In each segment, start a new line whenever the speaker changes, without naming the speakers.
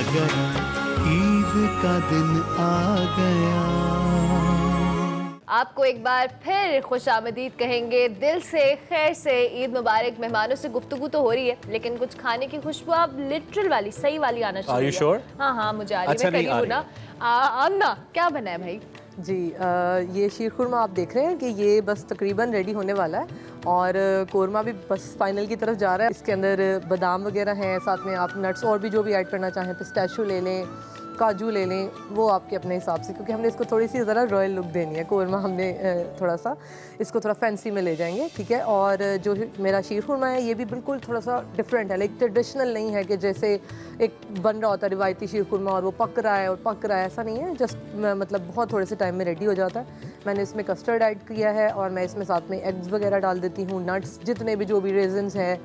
गया, ईद का दिन आ गया।
आपको एक बार फिर खुशामदीद कहेंगे दिल से, खैर से। ईद मुबारक। मेहमानों से गुफ्तगू तो हो रही है, लेकिन कुछ खाने की खुशबू आप लिटरल वाली, सही वाली आना शुरू हुई है।
sure?
हाँ हाँ, मुझे आ रही है।
अच्छा,
मैं करीब हूँ ना। आमना, क्या बना है भाई?
जी, ये शीर खुरमा आप देख रहे हैं कि ये बस तकरीबन रेडी होने वाला है, और कोरमा भी बस फाइनल की तरफ जा रहा है। इसके अंदर बादाम वगैरह हैं, साथ में आप नट्स और भी जो भी ऐड करना चाहें, पिस्ताशियो ले लें, काजू ले लें, वो आपके अपने हिसाब से, क्योंकि हमने इसको थोड़ी सी ज़रा रॉयल लुक देनी है। कोरमा हमने थोड़ा सा इसको थोड़ा फैंसी में ले जाएंगे, ठीक है। और जो मेरा शीर खुरमा है ये भी बिल्कुल थोड़ा सा डिफरेंट है, लाइक ट्रेडिशनल नहीं है कि जैसे एक बन रहा होता है रिवायती शीर खुरमा और वो पक रहा है और पक रहा है, ऐसा नहीं है। जस्ट मतलब बहुत थोड़े से टाइम में रेडी हो जाता है। मैंने इसमें कस्टर्ड ऐड किया है, और मैं इसमें साथ में एग्स वगैरह डाल देती हूँ, नट्स जितने भी जो भी रेजन्स हैं,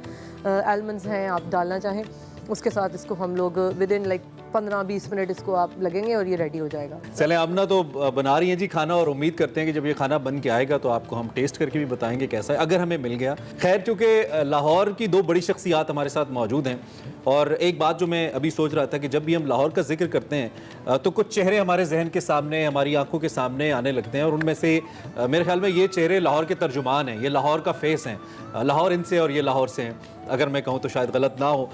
आलमंड्स हैं, आप डालना चाहें। उसके साथ इसको हम लोग विद इन लाइक 15-20 मिनट इसको आप लगेंगे और ये रेडी हो जाएगा।
चलें, आमना तो बना रही हैं जी खाना, और उम्मीद करते हैं कि जब ये खाना बन के आएगा तो आपको हम टेस्ट करके भी बताएंगे कैसा है, अगर हमें मिल गया। खैर, चूँकि लाहौर की दो बड़ी शख्सियात हमारे साथ मौजूद हैं, और एक बात जो मैं अभी सोच रहा था कि जब भी हम लाहौर का जिक्र करते हैं तो कुछ चेहरे हमारे जहन के सामने, हमारी आंखों के सामने आने लगते हैं, और उनमें से मेरे ख्याल में ये चेहरे लाहौर के तर्जुमान हैं, ये लाहौर का फेस हैं। लाहौर इनसे और ये लाहौर से हैं, अगर मैं कहूँ तो शायद गलत ना हो।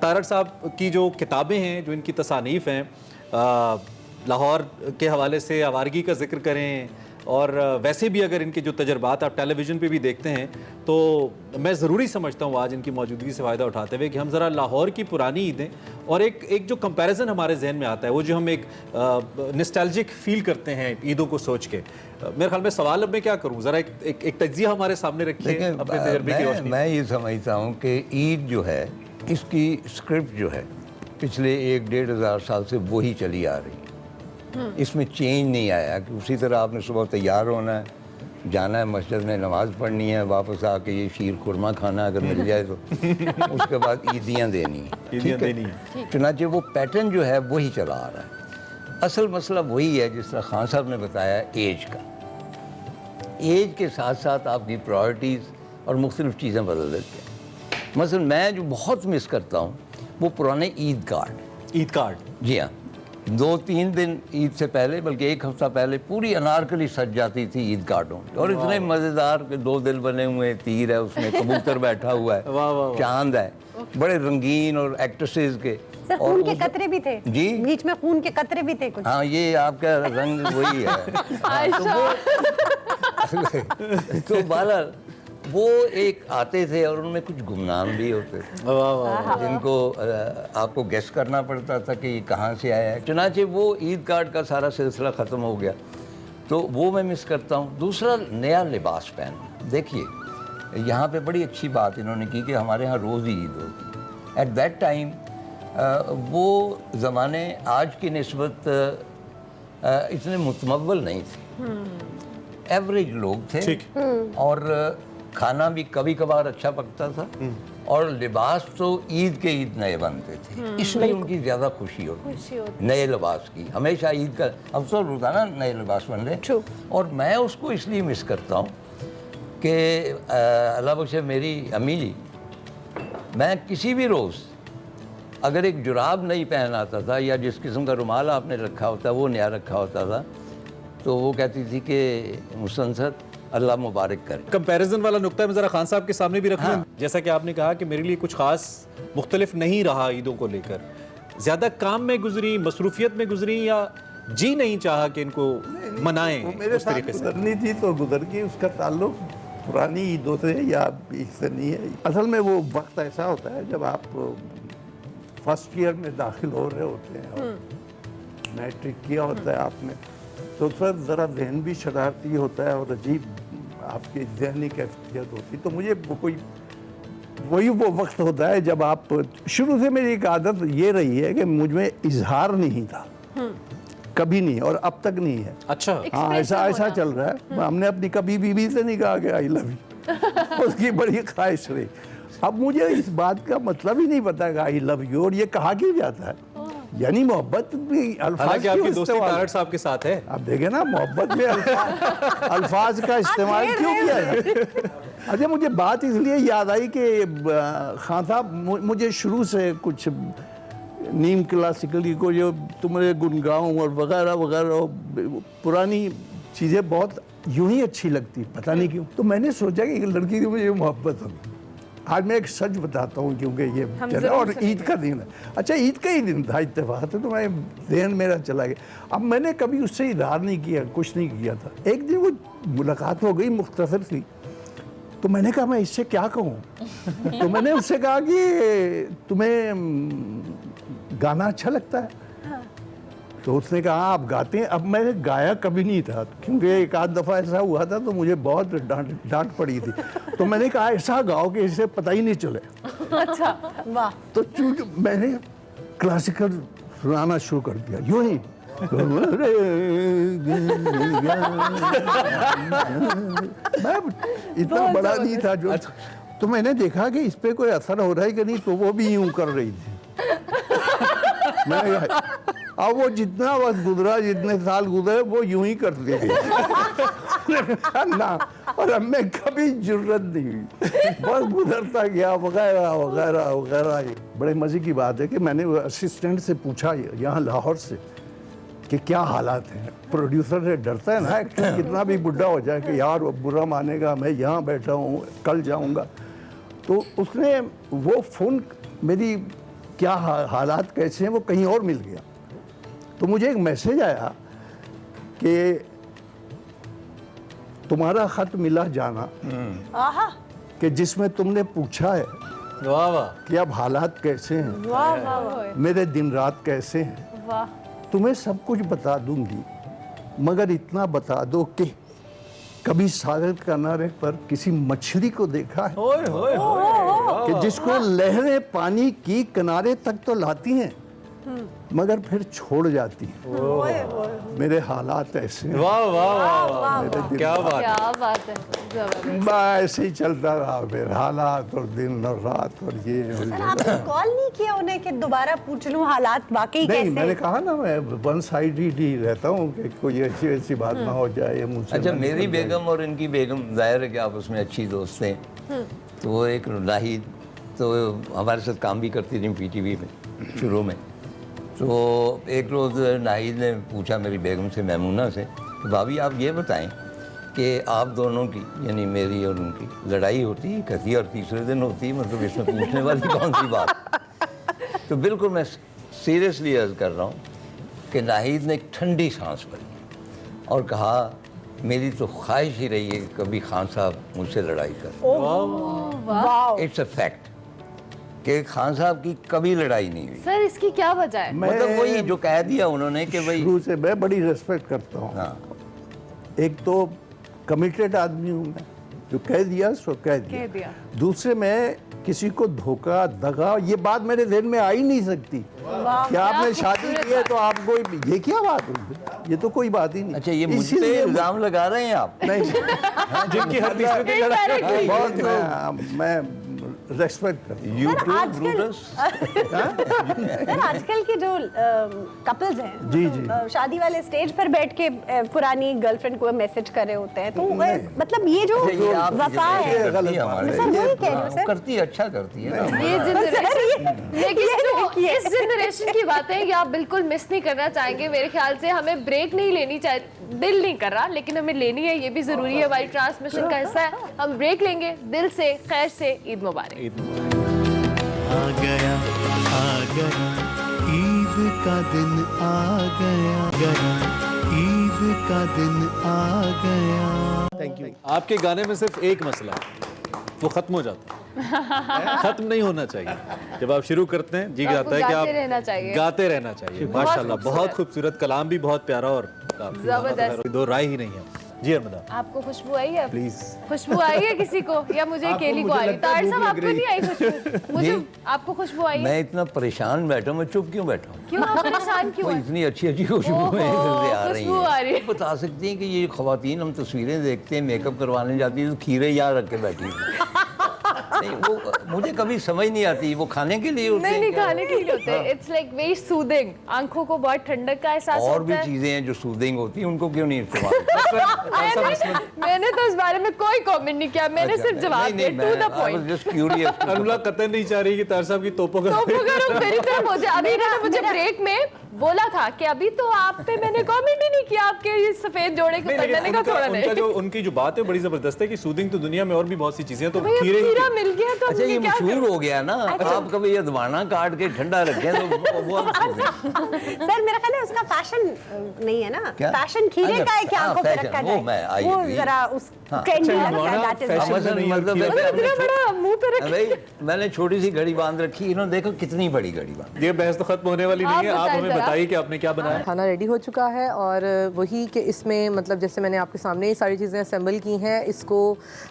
तारड़ साहब की जो किताबें हैं, जो इनकी तसानीफ़ हैं, लाहौर के हवाले से आवारगी का जिक्र करें, और वैसे भी अगर इनके जो तजर्बात आप टेलीविज़न पे भी देखते हैं, तो मैं ज़रूरी समझता हूँ आज इनकी मौजूदगी से फ़ायदा उठाते हुए कि हम ज़रा लाहौर की पुरानी ईदें और एक जो कंपैरिजन हमारे जहन में आता है, वो जो हम एक नॉस्टैल्जिक फील करते हैं ईदों को सोच के। मेरे ख्याल में सवाल अब मैं क्या करूँ, ज़रा एक तज्जिया हमारे सामने रखिए अपने तजर्बे की रोशनी।
मैं ये समझता हूँ कि ईद जो है, इसकी स्क्रिप्ट जो है पिछले 1-1.5 साल से वही चली आ रही है। इसमें चेंज नहीं आया कि उसी तरह आपने सुबह तैयार होना है, जाना है मस्जिद में, नमाज़ पढ़नी है, वापस आके ये शीर खुरमा खाना अगर मिल जाए तो उसके बाद ईदियाँ देनी है। चुनांचे वो पैटर्न जो है वही चला आ रहा है। असल मसला वही है जिस तरह खान साहब ने बताया, एज का। एज के साथ साथ आपकी प्रायोरिटीज़ और मुख्तलिफ़ चीज़ें बदल देती हैं। मसलन मैं जो बहुत मिस करता हूँ वो पुराने ईद कार्ड। जी हाँ, 2-3 दिन ईद से पहले, बल्कि 1 हफ्ता पहले पूरी अनारकली सज जाती थी ईद कार्डों, और इतने मज़ेदार के 2 दिल बने हुए, तीर है उसमें, कबूतर बैठा हुआ है, चांद है, बड़े रंगीन, और एक्ट्रेसेस के।
सर, खून के कतरे भी थे
जी,
बीच में खून के कतरे भी थे कुछ।
हाँ, ये आपका रंग वही है। तो बहरहाल वो एक आते थे, और उनमें कुछ गुमनाम भी होते थे जिनको आपको गेस करना पड़ता था कि कहाँ से आया है। चुनांचे वो ईद कार्ड का सारा सिलसिला ख़त्म हो गया, तो वो मैं मिस करता हूँ। दूसरा, नया लिबास पहनना। देखिए, यहाँ पे बड़ी अच्छी बात इन्होंने की कि हमारे यहाँ रोज़ ही ईद होती। एट दैट टाइम वो ज़माने आज की निस्बत इतने मुतमव्वल नहीं थे, एवरेज लोग थे, और खाना भी कभी कभार अच्छा पकता था, और लिबास तो ईद के ईद नए बनते थे, इसलिए उनकी ज़्यादा खुशी होती नए लिबास की। हमेशा ईद का अवसर होता ना, नए लिबास बन रहे। और मैं उसको इसलिए मिस करता हूँ कि अल्लाह बख्शे मेरी अम्मी जी, मैं किसी भी रोज़ अगर एक जुराब नहीं पहन आता था, या जिस किस्म का रुमाल आपने रखा होता वो नया रखा होता था, तो वो कहती थी कि मुसनसर अल्लाह मुबारक करे।
कंपैरिजन वाला नुक्ता मैं ज़रा खान साहब के सामने भी रखूँ। जैसा कि आपने कहा कि मेरे लिए कुछ ख़ास मुख्तलिफ नहीं रहा ईदों को लेकर, ज़्यादा काम में गुजरी, मसरूफियत में गुजरी, या जी नहीं चाहा कि इनको मनाएं
मेरे साथ गुजरनी थी तो गुजर गई। उसका ताल्लुक पुरानी ईदों से या इससे नहीं है। असल में वो वक्त ऐसा होता है जब आप फर्स्ट ईयर में दाखिल हो रहे होते हैं और मैट्रिक किया होता है आपने, तो उस वक्त ज़रा जहन भी शरारती होता है और अजीब आपकी जहनी कैफियत होती। तो मुझे वही वो वक्त होता है जब आप, शुरू से मेरी एक आदत ये रही है कि मुझ में इजहार नहीं था, कभी नहीं, और अब तक नहीं है।
अच्छा,
हाँ, ऐसा चल रहा है। हमने अपनी कभी बीवी से नहीं कहा कि आई लव यू, उसकी बड़ी ख्वाहिश रही। अब मुझे इस बात का मतलब ही नहीं पता कि आई लव यू और ये कहा क्यों जाता है, यानी मोहब्बत भी अल्फाज की
आपकी दोस्ती तारड़ साहब के साथ है।
आप देखें ना, मोहब्बत में अल्फाज का इस्तेमाल क्यों किया जाए। अच्छा, मुझे बात इसलिए याद आई कि खान साहब मुझे शुरू से कुछ नीम क्लासिकल को जो तुम्हारे गुनगांव और वगैरह वगैरह पुरानी चीज़ें बहुत यूं ही अच्छी लगती, पता नहीं क्यों। तो मैंने सोचा कि एक लड़की की मुझे मोहब्बत होगी। आज मैं एक सच बताता हूँ क्योंकि ये चला और ईद का दिन है। अच्छा, ईद का ही दिन था इत्तेफाक, तो मैं जहन मेरा चला गया। अब मैंने कभी उससे इजहार नहीं किया, कुछ नहीं किया था। एक दिन वो मुलाकात हो गई मुख्तसर सी, तो मैंने कहा मैं इससे क्या कहूँ। तो मैंने उससे कहा कि तुम्हें गाना अच्छा लगता है? तो उसने कहा आप गाते हैं? अब मैंने गाया कभी नहीं था, क्योंकि एक आध दफ़ा ऐसा हुआ था तो मुझे बहुत डांट पड़ी थी। तो मैंने कहा ऐसा गाओ कि इसे पता ही नहीं चले।
अच्छा, वाह।
तो चूंकि मैंने क्लासिकल सुनाना शुरू कर दिया यूं ही। मैं इतना बड़ा नहीं था जो, तो मैंने देखा कि इस पे कोई असर हो रहा है कि नहीं, तो वो भी यूं कर रही थी। अब वो जितना वक्त गुजरा, जितने साल गुजरे, वो यूं ही करते थे ना। और अब मैं कभी जरूरत नहीं हुई, बस गुजरता गया वगैरह वगैरह वगैरह। बड़े मज़े की बात है कि मैंने असिस्टेंट से पूछा यहाँ लाहौर से कि क्या हालात हैं। प्रोड्यूसर से डरता है ना एक्टर, कितना भी बुढ़ा हो जाए कि यार वो बुरा मानेगा, मैं यहाँ बैठा हूँ, कल जाऊँगा। तो उसने वो फ़ोन मेरी क्या हालात कैसे हैं वो कहीं और मिल गया। तो मुझे एक मैसेज आया कि तुम्हारा खत मिला जाना,
आहा,
कि जिसमें तुमने पूछा है
वाह वाह,
कि अब हालात कैसे हैं,
वाह वाह वाह,
मेरे दिन रात कैसे हैं।
वाह।
तुम्हें सब कुछ बता दूंगी, मगर इतना बता दो कि कभी सागर किनारे पर किसी मछली को देखा है कि जिसको लहरें पानी की किनारे तक तो लाती हैं मगर फिर छोड़ जाती हैं। मेरे हालात ऐसे हैं।
वाह वाह वाह वाह,
मेरे दिन
क्या बात है।
क्या बात है, जबरदस्त।
बस ऐसे ही चलता रहा मेरे हालात, और दिन और रात और ये और
सर,
ये।
आपने कॉल नहीं किया उन्हें कि दोबारा पूछ लूं हालात वाकई
नहीं,
कैसे?
मैंने कहा ना मैं वन साइडेड ही रहता हूँ कि कोई ऐसी ऐसी बात ना हो जाए मुझसे।
अच्छा,
ना
मेरी
निकल जाए।
बेगम और इनकी बेगम जाहिर है कि आप उसमें अच्छी दोस्त हैं। तो वो एक नाहिद तो हमारे साथ काम भी करती थी पीटीवी में शुरू में। तो एक रोज़ नाहिद ने पूछा मेरी बेगम से, मैमूना से, कि भाभी आप ये बताएं कि आप दोनों की, यानी मेरी और उनकी लड़ाई होती है, कहती है और तीसरे दिन होती है, मतलब इसमें पूछने वाली कौन सी बात। तो बिल्कुल मैं सीरियसली अर्ज कर रहा हूँ कि नाहिद ने एक ठंडी सांस भरी और कहा मेरी तो ख्वाहिश ही रही है कि कभी खान साहब मुझसे लड़ाई करें।
वाह।
इट्स अ फैक्ट कि खान साहब की कभी लड़ाई नहीं हुई।
सर इसकी क्या वजह है?
मतलब वही जो कह दिया उन्होंने कि भाई,
शुरू से मैं बड़ी रेस्पेक्ट करता हूँ।
हाँ,
एक तो कमिटेड आदमी हूँ मैं, जो कह दिया सो कह दिया। दूसरे मैं किसी को धोखा दगा, ये बात मेरे ध्यान में आ ही नहीं सकती। क्या आपने शादी की है तो आपको ये क्या बात हुई? ये तो कोई बात ही नहीं।
अच्छा, ये मुझ पे
इसीलिए
इल्जाम लगा रहे हैं आप?
नहीं,
जिनकी हर तीसरे दिन लड़ाई।
बहुत मैं रेस्पेक्ट करता हूँ।
You
सर,
too,
आजकल-
Brutus?
सर, आजकल के जो कपल्स हैं,
जी, जी।
शादी वाले स्टेज पर बैठ के पुरानी गर्लफ्रेंड को मैसेज कर रहे होते हैं, तो मतलब ये जो
अच्छा, ये आप
वफा है,
ये गलत
है हमारे।
सर, वही कह रही हूँ, सर।
करती है, अच्छा करती है ना।
ये जनरेशन, लेकिन
ये
जो
देखिए।
इस जनरेशन की बातें ये आप बिल्कुल मिस नहीं करना चाहेंगे। मेरे ख्याल से हमें ब्रेक नहीं लेनी चाहिए, दिल नहीं कर रहा लेकिन हमें लेनी है, ये भी जरूरी है, हमारी ट्रांसमिशन का हिस्सा है। हम ब्रेक लेंगे। दिल से खैर से ईद मुबारक।
आ गया ईद का दिन आ गया, ईद का दिन आ गया।
Thank you. आपके गाने में सिर्फ एक मसला है, वो खत्म हो जाता है। खत्म नहीं होना चाहिए। जब आप शुरू करते हैं जी
आपको
जाता है कि
गाते
आप
रहना चाहिए।
गाते रहना चाहिए। माशाल्लाह, बहुत खूबसूरत कलाम भी बहुत प्यारा, और
जबरदस्त।
दो राय ही नहीं है। जी अरमदा,
आपको खुशबू आई है?
प्लीज।
खुशबू आई है किसी को, या मुझे अकेली को आ रही? तार साहब आपको नहीं आई खुशबू? मुझे, आपको खुशबू आई है?
मैं इतना परेशान बैठा हूँ, मैं चुप क्यों बैठा हूँ?
क्यों आप परेशान क्यों
कोई
हैं?
इतनी अच्छी अच्छी खुशबू
ओहो,
आ रही
खुशबू आ रही है।
है। बता सकती हैं कि ये खवातीन, हम तस्वीरें देखते हैं, मेकअप करवाने जाती है तो खीरे यहाँ रख के बैठी हुई। नहीं वो मुझे कभी समझ नहीं आती, वो खाने के लिए होते
नहीं
हैं
नहीं
क्या?
खाने के लिए होते हैं। इट्स लाइक वेरी सूदिंग, आंखों को बहुत ठंडक का एहसास
और भी
होता है।
चीजें हैं जो सूदिंग होती हैं, उनको क्यों नहीं इस्तेमाल?
मैंने तो इस बारे में कोई कमेंट नहीं किया, मैंने सिर्फ जवाब दिया to the point.
Just curious.
अनुला कतई नहीं चाह रही कि तार साहब की तोपों का
तो अगर मेरी तरफ हो जाए, अभी इन्होंने मुझे ब्रेक में बोला था कि अभी तो आप पे मैंने कमेंट ही नहीं किया आपके ये सफेद जोड़े के
नहीं,
ऊपर।
लेकिन
मैंने कहा थोड़ा
उनका
नहीं,
जो उनकी जो बात है बड़ी जबरदस्त है कि सूदिंग तो दुनिया में और भी बहुत सी चीजें हैं, तो
भैया
खीरे
खीरा मिल गया तो
अच्छा, ये
हमने क्या
मशहूर हो गया ना। आप कभी अदवाना काट के ठंडा रखें तो वो हम सूदें।
सर मेरा ख्याल है उसका फैशन नहीं है ना,
क्या?
फैशन खीरे
अच्छा,
का है कि
हाँ,
आंखों पे
fashion,
रखा
वो मैं I
जाए, वो
agree।
जरा उस
हाँ।
ट्रेंडी
अच्छा,
लगता है,
अडवाना
that is
fashion
right।
में नहीं
मतलब
है,
है
इतना बड़ा मुंह पे रख।
भाई मैंने छोटी सी घड़ी बांध रखी, इन्होंने देखो कितनी बड़ी घड़ी बांध।
ये बहस तो खत्म होने वाली नहीं है। आप
बताएं
हमें
जरा।
बताइए कि आपने क्या बनाया।
खाना रेडी हो चुका है और वही कि इसमें मतलब जैसे मैंने आपके सामने ये सारी चीज़ें असेंबल की हैं, इसको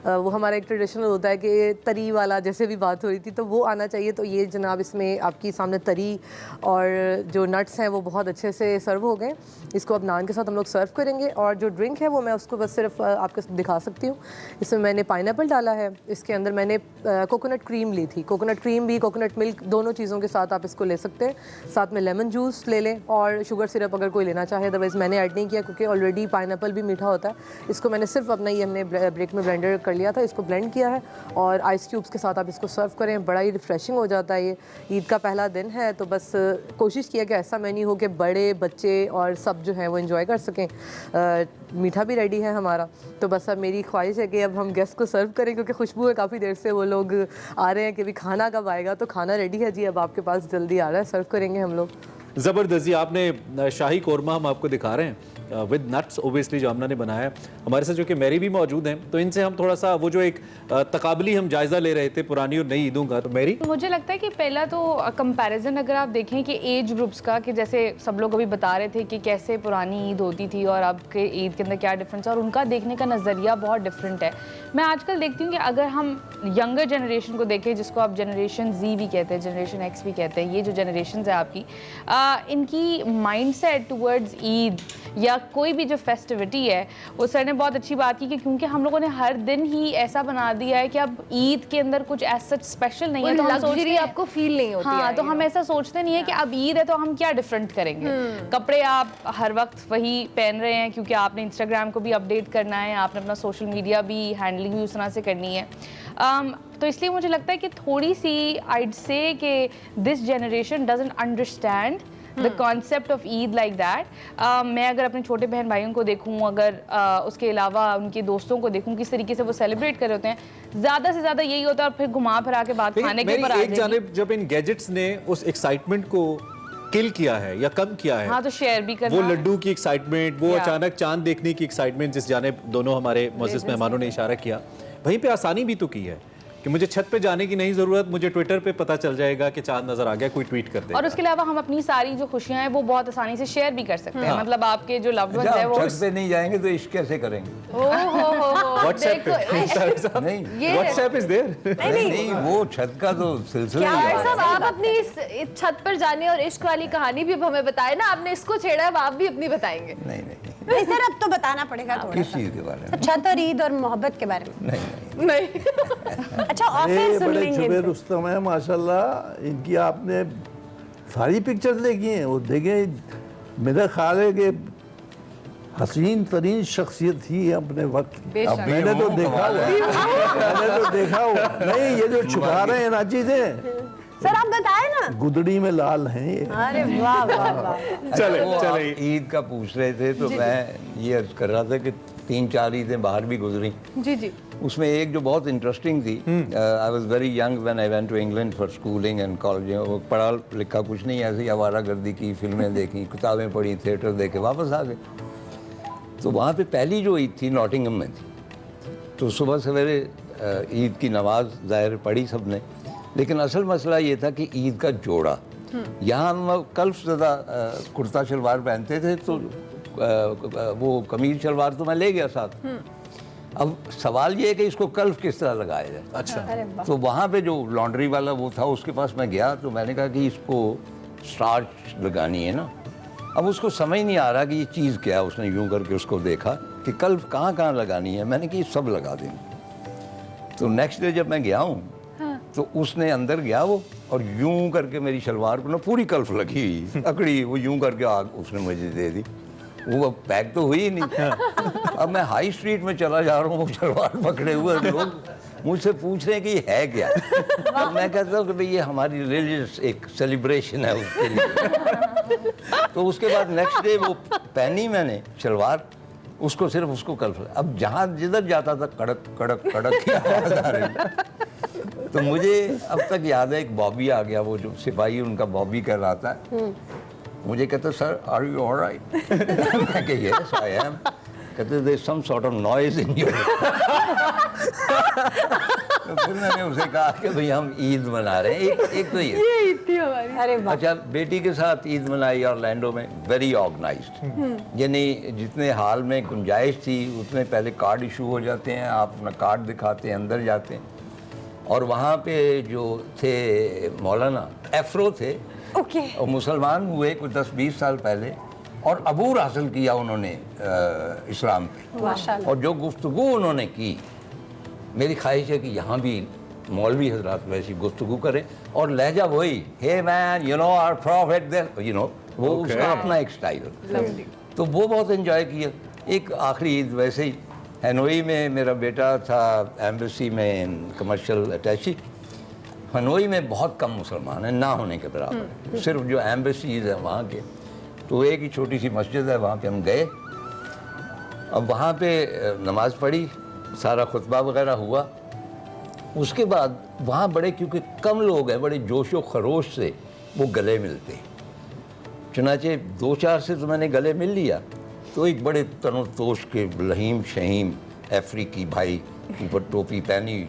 वो हमारा एक ट्रेडिशनल होता है कि तरी वाला, जैसे भी बात हो रही थी तो वो आना चाहिए। तो ये जनाब इसमें आपकी सामने तरी और जो नट्स हैं वो बहुत अच्छे से सर्व हो गए। इसको अब नान के साथ हम लोग सर्व करेंगे और जो ड्रिंक है वो मैं उसको बस सिर्फ आपको दिखा सकती हूँ। इसमें मैंने पाइनएप्पल डाला है, इसके अंदर मैंने कोकोनट क्रीम ली थी। कोकोनट क्रीम भी, कोकोनट मिल्क, दोनों चीज़ों के साथ आप इसको ले सकते हैं। साथ में लेमन जूस ले लें और शुगर सिरप अगर कोई लेना चाहे, अदरवाइज़ मैंने ऐड नहीं किया क्योंकि ऑलरेडी पाइनएप्पल भी मीठा होता है। इसको मैंने सिर्फ अपना ही हमने ब्रेक में ब्लेंडर कर लिया था, इसको ब्लेंड किया है और आइस क्यूब्स के साथ आप इसको सर्व करें। बड़ा ही रिफ्रेशिंग हो जाता है। ये ईद का पहला दिन है तो बस कोशिश किया कि ऐसा मेन्यू हो कि बड़े बच्चे और सब जो हैं वो इन्जॉय कर सकें। मीठा भी रेडी है हमारा, तो बस अब मेरी ख्वाहिश है कि अब हम गेस्ट को सर्व करें क्योंकि खुशबू है काफ़ी देर से, वो लोग आ रहे हैं कि भी खाना कब आएगा। तो खाना रेडी है जी, अब आपके पास जल्दी आ रहा है, सर्व करेंगे हम लोग।
ज़बरदस्त जी, आपने शाही कोरमा हम आपको दिखा रहे हैं विद नट्स ओबियसली जो हमने बनाया है। हमारे साथ जो कि मैरी भी मौजूद हैं, तो इनसे हम थोड़ा सा वो जो एक तकाबली हम जायज़ा ले रहे थे पुरानी और नई ईदों का। तो मैरी,
मुझे लगता है कि पहला तो कंपैरिजन अगर आप देखें कि एज ग्रुप्स का, कि जैसे सब लोग अभी बता रहे थे कि कैसे पुरानी ईद होती थी और अब के ईद के अंदर क्या डिफरेंस है, और उनका देखने का नज़रिया बहुत डिफरेंट है। मैं आजकल देखती हूँ कि अगर हम यंगर जनरेशन को देखें, जिसको आप जनरेशन जी भी कहते हैं, जनरेशन एक्स भी कहते हैं, ये जो जनरेशन है आपकी, इनकी माइंडसेट टुवर्ड्स ईद या कोई भी जो फेस्टिविटी है, वो सर ने बहुत अच्छी बात की कि क्योंकि हम लोगों ने हर दिन ही ऐसा बना दिया है कि अब ईद के अंदर कुछ ऐसा स्पेशल नहीं है, तो हम सोचते हैं
आपको फील नहीं होती
हाँ,
है,
तो हम ऐसा सोचते नहीं है कि अब ईद है तो हम क्या डिफरेंट करेंगे। कपड़े आप हर वक्त वही पहन रहे हैं क्योंकि आपने इंस्टाग्राम को भी अपडेट करना है, आपने अपना सोशल मीडिया भी हैंडलिंग भी उस तरह से करनी है। तो इसलिए मुझे लगता है कि थोड़ी सी आइड से कि this generation doesn't understand the concept of Eid like that. मैं अगर अपने छोटे बहन भाइयों को देखूँ, अगर उसके अलावा उनके दोस्तों को देखूँ किस तरीके से वो सेलिब्रेट कर रहे होते हैं, ज़्यादा से ज़्यादा यही होता है। और फिर घुमा फिरा के बात खाने के ऊपर आ
एक जानिब जब इन गैजेट्स ने उस एक्साइटमेंट को किल किया है या कम किया है,
हाँ, तो शेयर भी करना,
वो लड्डू की एक्साइटमेंट, वो
या।
अचानक चांद देखने की एक्साइटमेंट, जिस जानिब दोनों हमारे मोअज़्ज़िज़ मेहमानों ने इशारा किया, वहीं पे आसानी भी तो की है कि मुझे छत पे जाने की नहीं ज़रूरत, मुझे ट्विटर पे पता चल जाएगा कि चांद नज़र आ गया, कोई ट्वीट कर देगा।
और उसके अलावा हम अपनी सारी जो खुशियां हैं वो बहुत आसानी से शेयर भी कर सकते हैं। मतलब आपके जो लव्ड वंस है वो
छत पे नहीं जाएंगे तो इश्क कैसे करेंगे?
व्हाट्सएप पे
ये
व्हाट्सएप इज देयर।
नहीं, वो छत का तो सिलसिला ही है।
साहब, आप अपनी इस छत पर जाने और इश्क वाली कहानी भी अब हमें बताए ना, आपने इसको छेड़ा है, अब आप भी अपनी बताएंगे।
नहीं
नहीं सर, अब तो बताना पड़ेगा थोड़ा
किस
सा।
चीज़ के बारे में?
छत और ईद और मोहब्बत के बारे में।
नहीं
अच्छा, और फिर
ये
सुन
बड़े
लेंगे
छुपे
इनसे।
रुस्तम है माशाल्लाह। इनकी आपने सारी पिक्चर्स देखी हैं, वो देखें, मेरा ख्याल है कि हसीन तरीन शख्सियत थी अपने वक्त की।
बेशक।
अब मैंने तो देखा हुआ मैंने तो देखा हुआ। नहीं, ये जो छुपा रहे हैं ना चीजें,
सर आप बताए ना।
गुदड़ी में लाल हैं ये।
अरे वाह वाह वाह।
चले
वो आप
चले
ईद का पूछ रहे थे तो मैं ये अर्ज कर रहा था कि 3-4 ईदें बाहर भी गुजरी।
जी जी,
उसमें एक जो बहुत इंटरेस्टिंग थी, I was very young when I went to England for schooling and college. वो पढ़ा लिखा कुछ नहीं, ऐसे ही आवारागर्दी की, फिल्में देखी, किताबें पढ़ी, थिएटर देखे, वापस आ गए। तो वहाँ पे पहली जो ईद थी नॉटिंघम में थी। तो सुबह सवेरे ईद की नमाज ज़ाहिर पढ़ी सबने, लेकिन असल मसला ये था कि ईद का जोड़ा। यहाँ हम कल्फ ज़्यादा कुर्ता शलवार पहनते थे, तो वो कमीज शलवार तो मैं ले गया साथ। अब सवाल ये है कि इसको कल्फ किस तरह लगाया जाए।
अच्छा,
तो वहाँ पे जो लॉन्ड्री वाला वो था, उसके पास मैं गया तो मैंने कहा कि इसको स्टार्च लगानी है ना। अब उसको समझ नहीं आ रहा कि ये चीज़ क्या है। उसने यूं करके उसको देखा कि कल्फ कहाँ कहाँ लगानी है। मैंने कि सब लगा देंगे। तो नेक्स्ट डे जब मैं गया हूँ तो उसने अंदर गया वो, और यूं करके मेरी शलवार को ना पूरी कल्फ लगी हुई अकड़ी, वो यूं करके आग उसने मुझे दे दी। वो पैक तो हुई ही नहीं। अब मैं हाई स्ट्रीट में चला जा रहा हूँ, वो शलवार पकड़े हुए लोग मुझसे पूछ रहे हैं कि ये है क्या। तो मैं कहता हूँ कि भाई ये हमारी रिलीजियस एक सेलिब्रेशन है उसके लिए। तो उसके बाद नेक्स्ट डे वो पहनी मैंने शलवार, उसको सिर्फ उसको कल्फ, अब जहाँ जिधर जाता था कड़क कड़क कड़क की आवाज आ रही। तो मुझे अब तक याद है, एक बॉबी आ गया, वो जो सिपाही उनका बॉबी कहलाता है, मुझे कहते सर आर यू ऑलराइट? मैं कह यस आई एम। कहते there some sort of noise in your. तो फिर मैंने उसे कहा कि भाई हम ईद मना रहे हैं, एक तो ये
ईद थी हमारी।
अरे वाह।
अच्छा, बेटी के साथ ईद मनाई ऑरलैंडो में, वेरी ऑर्गेनाइज्ड। यानी जितने हाल में गुंजाइश थी उतने पहले कार्ड इशू हो जाते हैं, आप अपना कार्ड दिखाते हैं, अंदर जाते हैं। और वहाँ पे जो थे मौलाना एफ्रो थे,
ओके।
और मुसलमान हुए कुछ 10-20 साल पहले, और अबूर हासिल किया उन्होंने इस्लाम पे।
माशाल्लाह।
और जो गुफ्तगू उन्होंने की, मेरी ख्वाहिश है कि यहाँ भी मौलवी हजरात वैसी गुफ्तगू करें, और लहजा वही, hey man you know our profit there, you know, वो उसका अपना एक स्टाइल। तो वो बहुत एंजॉय किया। एक आखिरी ईद वैसे ही हनोई में, मेरा बेटा था एम्बेसी में कमर्शियल अटैची। हनोई में बहुत कम मुसलमान हैं, ना होने के बराबर, सिर्फ जो एम्बेसीज हैं वहाँ के। तो एक ही छोटी सी मस्जिद है, वहाँ पे हम गए। अब वहाँ पे नमाज़ पढ़ी, सारा खुतबा वगैरह हुआ। उसके बाद वहाँ बड़े, क्योंकि कम लोग हैं, बड़े जोशो खरोश से वो गले मिलते। चुनाचे 2-4 से तो मैंने गले मिल लिया, तो एक बड़े तनोतोश के लहीम शहीम अफ्रीकी भाई, ऊपर टोपी पहनी,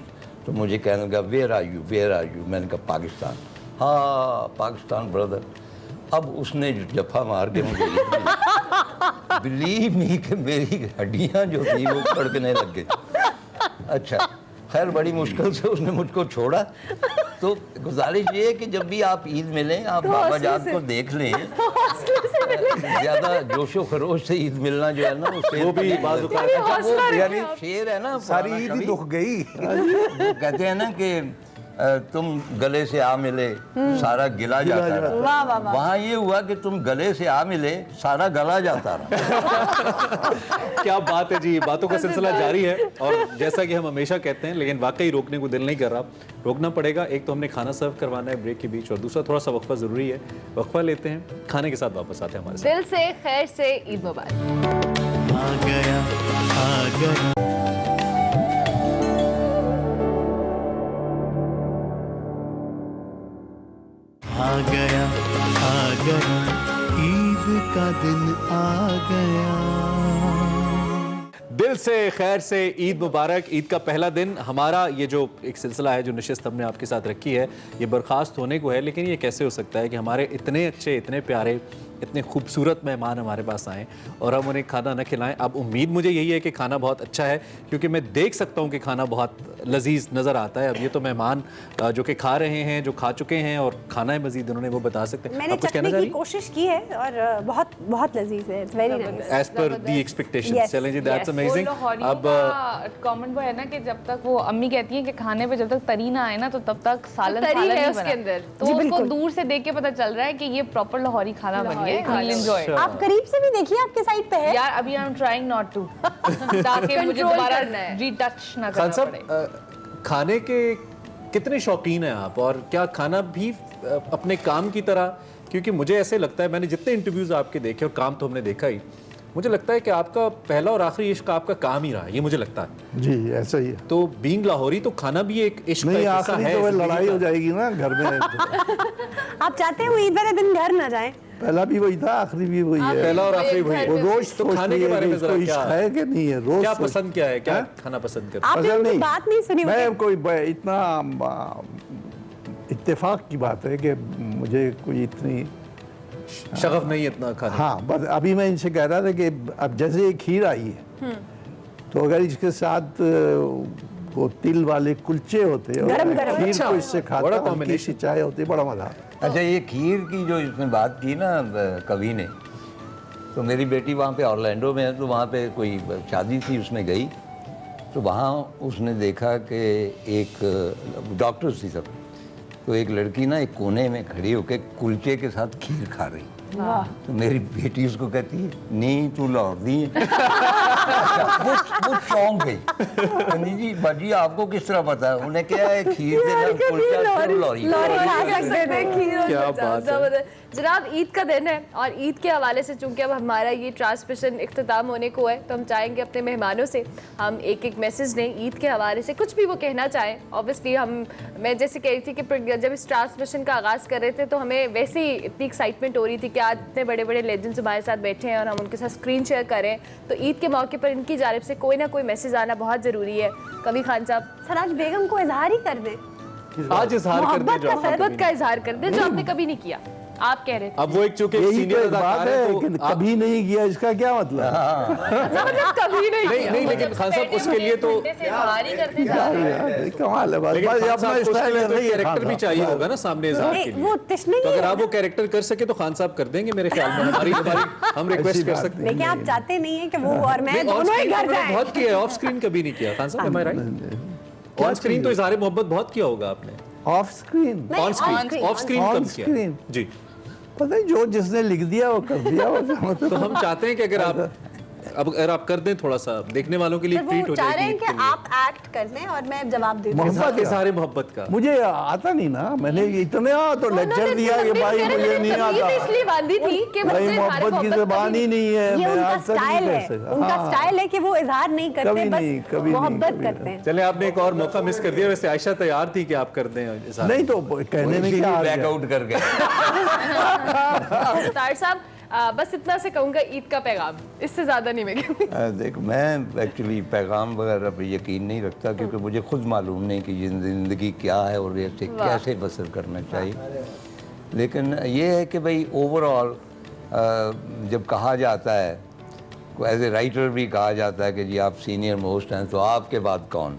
तो मुझे कहने लगा where are you, where are you? मैंने कहा पाकिस्तान। हाँ पाकिस्तान ब्रदर। अब उसने जफा मार के मुझे बिलीव मी कि मेरी हड्डियाँ जो थी वो कड़कने लग गई। अच्छा, खैर बड़ी मुश्किल से उसने मुझको छोड़ा। तो गुजारिश ये है कि जब भी आप ईद मिलें, आप बाबा जान को देख लें। ज्यादा जोशो खरोश से ईद मिलना जो है ना,
वो भी बाज़ औक़ात
यानी शेर है ना,
सारी ईद ही दुख गई।
वो कहते हैं ना कि तुम गले से आ मिले सारा गिला जाता रहा।
वाह वाह वाह।
वहाँ ये हुआ कि तुम गले से आ मिले सारा गला जाता रहा।
क्या बात है जी, बातों का सिलसिला जारी है। और जैसा कि हम हमेशा कहते हैं, लेकिन वाकई रोकने को दिल नहीं कर रहा, रोकना पड़ेगा। एक तो हमने खाना सर्व करवाना है ब्रेक के बीच, और दूसरा थोड़ा सा वक्फा ज़रूरी है। वक्फा लेते हैं, खाने के साथ वापस आते हैं हमारे साथ।
दिल से खैर से ईद मुबारक।
आ गया आ गया आ गया ईद का दिन आ गया।
दिल से खैर से ईद मुबारक। ईद का पहला दिन हमारा ये जो एक सिलसिला है, जो नशिस्त हमने आपके साथ रखी है, ये बर्खास्त होने को है। लेकिन ये कैसे हो सकता है कि हमारे इतने अच्छे, इतने प्यारे, इतने खूबसूरत मेहमान हमारे पास आएँ और हम उन्हें खाना न खिलाएं। अब उम्मीद मुझे यही है कि खाना बहुत अच्छा है, क्योंकि मैं देख सकता हूं कि खाना बहुत लजीज नज़र आता है। अब ये तो मेहमान जो कि खा रहे हैं, जो खा चुके हैं और खाना है मज़ीद, उन्होंने वो बता सकते हैं।
मैंने
आप कुछ कहना
चखने
चाह
की
रही?
कोशिश की है और बहुत बहुत लजीज है। It's very nice.
As per the expectations.
Yes.
चलें जी, दैट्स अमेजिंग।
अब कमेंट वो है ना कि जब तक वो अम्मी कहती हैं कि खाने पे जब तक तरी ना आए ना, तो तब तक सालन
तरी
सालन
है
नहीं
उसके
बना।
अंदर।
तो
जी,
उसको
बिल्कुल।
दूर से देख के पता चल रहा है कि ये प्रॉपर लाहौरी खाना बन गया है। We'll enjoy it।
आप करीब से भी देखिए, आपके साइड पे है।
यार अभी I am trying not to, ताकि मुझे
Control
दोबारा
करना है।
रीटच ना
खान
करना पड़े।
साहब, खाने के कितने शौकीन हैं आप, और क्या खाना भी अपने काम की तरह? क्योंकि मुझे ऐसे लगता है, मैंने जितने इंटरव्यूज आपके देखे, और काम तो हमने देखा ही, मुझे लगता है कि आपका पहला और आखिरी इश्क आपका काम ही रहा है, ये मुझे लगता है।
जी ऐसा ही है।
तो बीइंग लाहौरी, तो खाना भी एक इश्क का
नहीं,
एक हिस्सा
आखिरी
है
तो वह
जिंदगी
लड़ाई
का।
हो जाएगी ना घर में।
आप चाहते हैं वो ईद वाले दिन घर ना जाए?
पहला भी वही था, आखिरी भी वही है।
पहला और आखिरी वही
वो
है।
रोज
तो खाने के बारे में जरा क्या
है कि नहीं है, रोज
क्या
सोच-
पसंद क्या है, क्या
हैं?
खाना पसंद करते हैं?
आपने
पसंद
उनकी बात नहीं सुनी
मैं
होगी।
कोई इतना इत्तेफाक की बात है कि मुझे कोई इतनी,
शगफ नहीं है इतना खाने।
हाँ बस अभी मैं इनसे कह रहा था कि अब जैसे ये खीर आई है, तो अगर इसके साथ वो तिल वाले कुलचे होते हैं,
गरम
और
गरम।
खीर
अच्छा,
को इससे खाता,
बड़ा
हल्की
combination।
सी चाय होती है, बड़ा मजा आता है।
अच्छा, ये खीर की जो इसने बात की ना कवि ने, तो मेरी बेटी वहाँ पे ऑरलैंडो में है, तो वहाँ पे कोई शादी थी, उसमें गई, तो वहाँ उसने देखा कि एक डॉक्टर्स थी सब, तो एक लड़की ना एक कोने में खड़ी होकर कुलचे के साथ खीर खा रही। तो मेरी बेटी उसको कहती है नहीं तू लाहौर दी है। वो चौंक गई, कहती जी बाजी आपको किस तरह पता है? उन्हें क्या है खीर के साथ कुलचा लाहौरी
क्या बात है।
जनाब ईद का दिन है और ईद के हवाले से चूंकि अब हमारा ये ट्रांसमिशन इख्तिताम होने को है तो हम चाहेंगे अपने मेहमानों से हम एक एक मैसेज लें ईद के हवाले से, कुछ भी वो कहना चाहें। ऑब्वियसली मैं जैसे कह रही थी कि जब इस ट्रांसमिशन का आगाज़ कर रहे थे तो हमें वैसे ही इतनी एक्साइटमेंट हो रही थी कि आज इतने बड़े बड़े लेजेंड्स हमारे साथ बैठे हैं और हम उनके साथ स्क्रीन शेयर करें, तो ईद के मौके पर इनकी जानिब से कोई ना कोई मैसेज आना बहुत ज़रूरी है। कभी खान साहब
सराज बेगम को इजहार ही कर दें,
आज इजहार कर दें जो आपने
मोहब्बत का इजहार कर दें जो आपने कभी नहीं किया। आप कह रहे थे
अब वो एक चूंकि
यही तो
सीनियर
एक बात
अदाकार है
है
तो
कि कभी नहीं किया, इसका क्या मतलब?
कभी नहीं
नहीं लेकिन खान साहब उसके लिए तो
यार, कमाल है बात।
लेकिन
बस
खान
अपना
साहब को उसके
स्टाइल
लिए
है,
तो
नहीं है
कैरेक्टर भी
खान
चाहिए
साहब।
होगा ना सामने इजहार के
वो
लिए।
तिश्ने
तो
नहीं
अगर
है।
आप वो कैरेक्टर कर सके तो खान साहब कर देंगे मेरे ख्याल में। हमारी हम रिक्वेस्ट कर सकते हैं।
लेकिन आप चाहते नहीं है कि वो और मैं
नहीं, ऑन
दोनों ही
स्क्रीन
घर
तो मैंने
जाएं।
बहुत किया है, ऑफ स्क्रीन कभी नहीं किया। Khan Sahab am I right? On screen तो इजहार मोहब्बत बहुत किया होगा आपने।
Off screen
on screen off screen
on
कम किया
screen।
जी।
पता नहीं जो जिसने लिख दिया वो कर दिया वो
तो हम चाहते हैं कि अगर आप कर दें थोड़ा सा देखने वालों के लिए
फिर
ट्रीट
वो
हो
चाह रहे
जाएगी
हैं
ईद
कि
के लिए।
आप एक्ट कर दें और मैं जवाब दे दूं।
मोहब्बत
इजहार मोहब्बत का
मुझे आता नहीं ना, मैंने इतने तो लेक्चर दिया कि भाई मुझे नहीं आता,
इसलिए बांधी थी कि
भाई
बच्चे इजहार
मोहब्बत की जबान ही नहीं है,
ये
मैं
उनका
आज तक नहीं
स्टाइल
कर
है,
सका।
उनका
हाँ।
स्टाइल है कि वो इजहार नहीं करते,
कभी नहीं,
बस
कभी नहीं,
मोहब्बत
कभी
करते हैं।
चले आपने एक और मौका मिस कर दिया। वैसे आयशा तैयार थी कि आप कर दें इजहार।
नहीं तो कहने में क्या
बैकआउट कर गए।
तार साहब बस इतना से कहूंगा ईद का पैगाम, इससे ज्यादा नहीं मैं कहूंगी।
देख मैं एक्चुअली पैगाम वगैरह पर यकीन नहीं रखता क्योंकि मुझे खुद मालूम नहीं कि ये ज़िंदगी क्या है और इसे कैसे बसर करना चाहिए। लेकिन ये है कि भाई ओवरऑल जब कहा जाता है एज ए राइटर भी कहा जाता है कि जी आप सीनियर मोस्ट हैं तो आपके बाद कौन,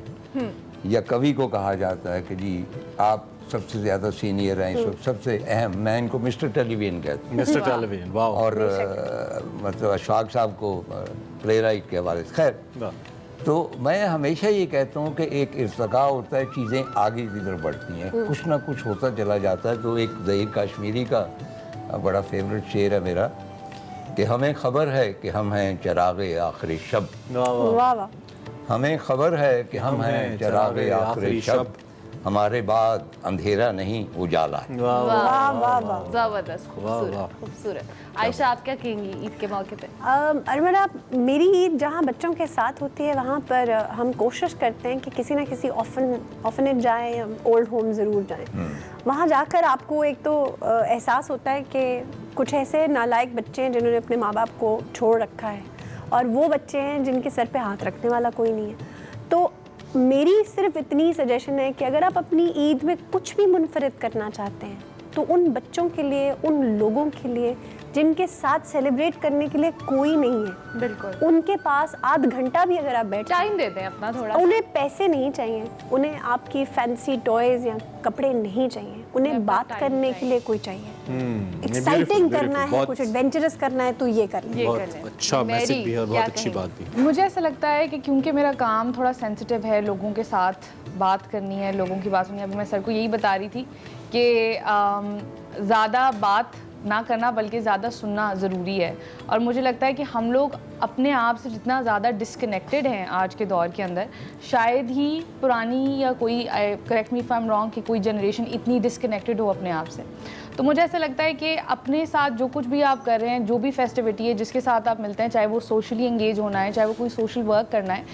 या कवि को कहा जाता है कि जी आप सबसे ज़्यादा सीनियर हैं इस वक्त, सबसे अहम। मैं इनको मिस्टर टेलीविजन कहता हूँ।
मिस्टर टेलीविजन वाह।
और मतलब अशफाक साहब को प्ले राइट के हवाले से खैर। तो मैं हमेशा ये कहता हूँ कि एक इर्तिका होता है, चीज़ें आगे की तरफ बढ़ती हैं, कुछ ना कुछ होता चला जाता है। तो एक ज़हीर काश्मीरी का बड़ा फेवरेट शेर है मेरा कि हमें खबर है कि हम हैं चिराग़े आखिरी शब,
वाह वाह।
हमें खबर है कि हम हैं चिराग़े आखिरी शब, हमारे बाद अंधेरा नहीं उजाला है।
वाह वाह वाह।
जबरदस्त, खूबसूरत खूबसूरत। आयशा आप क्या कहेंगी ईद के मौके पे?
अरमना, मेरी ईद जहाँ बच्चों के साथ होती है वहाँ पर हम कोशिश करते हैं कि किसी ना किसी ऑफनेज जाएं या ओल्ड होम ज़रूर जाएं। वहाँ जाकर आपको एक तो एहसास होता है कि कुछ ऐसे नालायक बच्चे हैं जिन्होंने अपने माँ बाप को छोड़ रखा है और वो बच्चे हैं जिनके सर पे हाथ रखने वाला कोई नहीं है। तो मेरी सिर्फ इतनी सजेशन है कि अगर आप अपनी ईद में कुछ भी मुनफरिद करना चाहते हैं तो उन बच्चों के लिए, उन लोगों के लिए जिनके साथ सेलिब्रेट करने के लिए कोई नहीं है,
बिल्कुल
उनके पास आध घंटा भी अगर आप बैठ
टाइम दे दें अपना थोड़ा।
उन्हें पैसे नहीं चाहिए, उन्हें आपकी फैंसी टॉयज या कपड़े नहीं चाहिए, उन्हें बात करने के लिए कोई चाहिए। एक्साइटिंग करना है, कुछ एडवेंचरस करना है तो ये करना है।
बहुत अच्छा मैसेज भी है और बहुत अच्छी बात भी।
मुझे ऐसा लगता है कि क्योंकि मेरा काम थोड़ा सेंसिटिव है, लोगों के साथ बात करनी है, लोगों की बात सुननी है। अभी मैं सर को यही बता रही थी कि ज़्यादा बात ना करना बल्कि ज़्यादा सुनना ज़रूरी है। और मुझे लगता है कि हम लोग अपने आप से जितना ज़्यादा डिस्कनेक्टेड हैं आज के दौर के अंदर, शायद ही पुरानी या कोई, correct me if I am wrong, कि कोई जनरेशन इतनी डिस्कनेक्टेड हो अपने आप से। तो मुझे ऐसा लगता है कि अपने साथ जो कुछ भी आप कर रहे हैं, जो भी फेस्टिविटी है जिसके साथ आप मिलते हैं, चाहे वो सोशली एंगेज होना है, चाहे वो कोई सोशल वर्क करना है,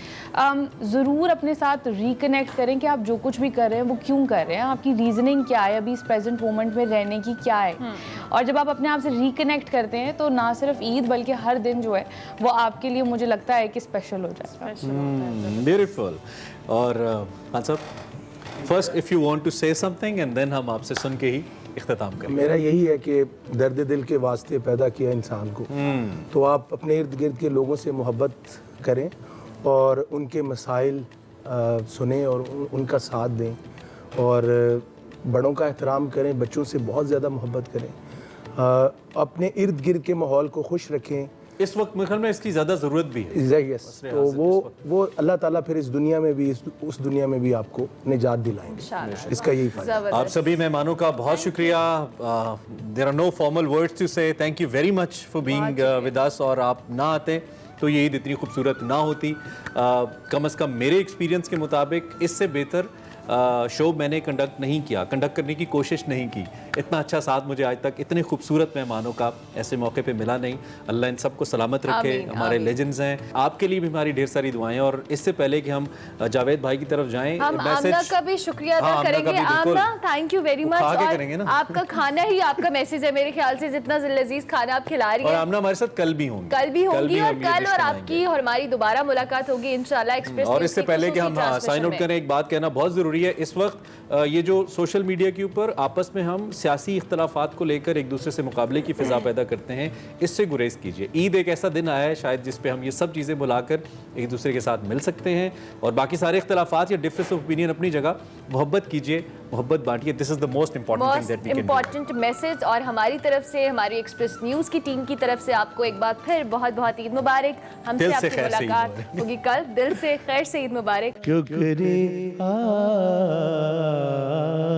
ज़रूर अपने साथ रिकनेक्ट करें कि आप जो कुछ भी कर रहे हैं वो क्यों कर रहे हैं, आपकी रीजनिंग क्या है, अभी इस प्रेजेंट मोमेंट में रहने की क्या है। और जब आप अपने आप से रिकनेक्ट करते हैं तो ना सिर्फ ईद बल्कि हर दिन जो है वो आपके लिए, मुझे लगता है कि स्पेशल हो जाता है।
ब्यूटीफुल। और Khan Sahab, first if you want to say something and then हम आपसे सुन के ही इख्तिताम करेंगे।
मेरा यही है कि दर्द दिल के वास्ते पैदा किया इंसान को, तो आप अपने इर्द गिर्द के लोगों से मोहब्बत करें और उनके मसाइल सुनें और उनका साथ दें और बड़ों का एहतराम करें, बच्चों से बहुत ज़्यादा मोहब्बत करें, अपने इर्द गिर्द के माहौल को खुश रखें,
इस वक्त मेरे ख्याल में इसकी ज़्यादा ज़रूरत भी है।
यस, तो वो अल्लाह ताला फिर इस दुनिया में भी उस दुनिया में भी आपको निजात दिलाएंगे। इसका यही फायदा।
आप सभी मेहमानों का बहुत शुक्रिया। There are no formal words to say, thank you very much for being with us. और आप ना आते तो ये ईद इतनी खूबसूरत ना होती। कम से कम मेरे एक्सपीरियंस के मुताबिक इससे बेहतर शो मैंने कंडक्ट नहीं किया, कंडक्ट करने की कोशिश नहीं की। इतना अच्छा साथ मुझे आज तक इतने खूबसूरत मेहमानों का ऐसे मौके पे मिला नहीं। अल्लाह इन सबको सलामत रखे। हमारे लेजेंड्स हैं, आपके लिए भी हमारी ढेर सारी दुआएं। और इससे पहले कि हम जावेद भाई की तरफ जाएं,
हम आमना का भी शुक्रिया अदा करेंगे। आमना, थैंक यू वेरी मच। और आपका खाना ही आपका मैसेज है मेरे ख्याल से, जितना लजीज खाना आप खिला रही हैं।
और आमना हमारे साथ कल भी होंगी,
और कल और आपकी और हमारी दोबारा मुलाकात होगी इंशाल्लाह एक्सप्रेस।
और इससे पहले कि हम साइन आउट करें, एक बात कहना बहुत ज़रूरी है। इस वक्त ये जो सोशल मीडिया के ऊपर आपस में हम सियासी इख्तलाफात को लेकर एक दूसरे से मुकाबले की फ़िज़ा पैदा करते हैं, इससे गुरेज कीजिए। ईद एक ऐसा दिन आया है शायद जिस पे हम ये सब चीज़ें भुलाकर एक दूसरे के साथ मिल सकते हैं। और बाकी सारे इख्तलाफात या डिफरेंस ऑफ ओपिनियन अपनी जगह, मोहब्बत कीजिए, मोहब्बत बांटिए। This is the most important
message. और हमारी तरफ से, हमारी एक्सप्रेस न्यूज़ की टीम की तरफ से आपको एक बार फिर बहुत बहुत ईद मुबारक। हमसे आपकी मुलाकात होगी कल। दिल से खैर से ईद मुबारक।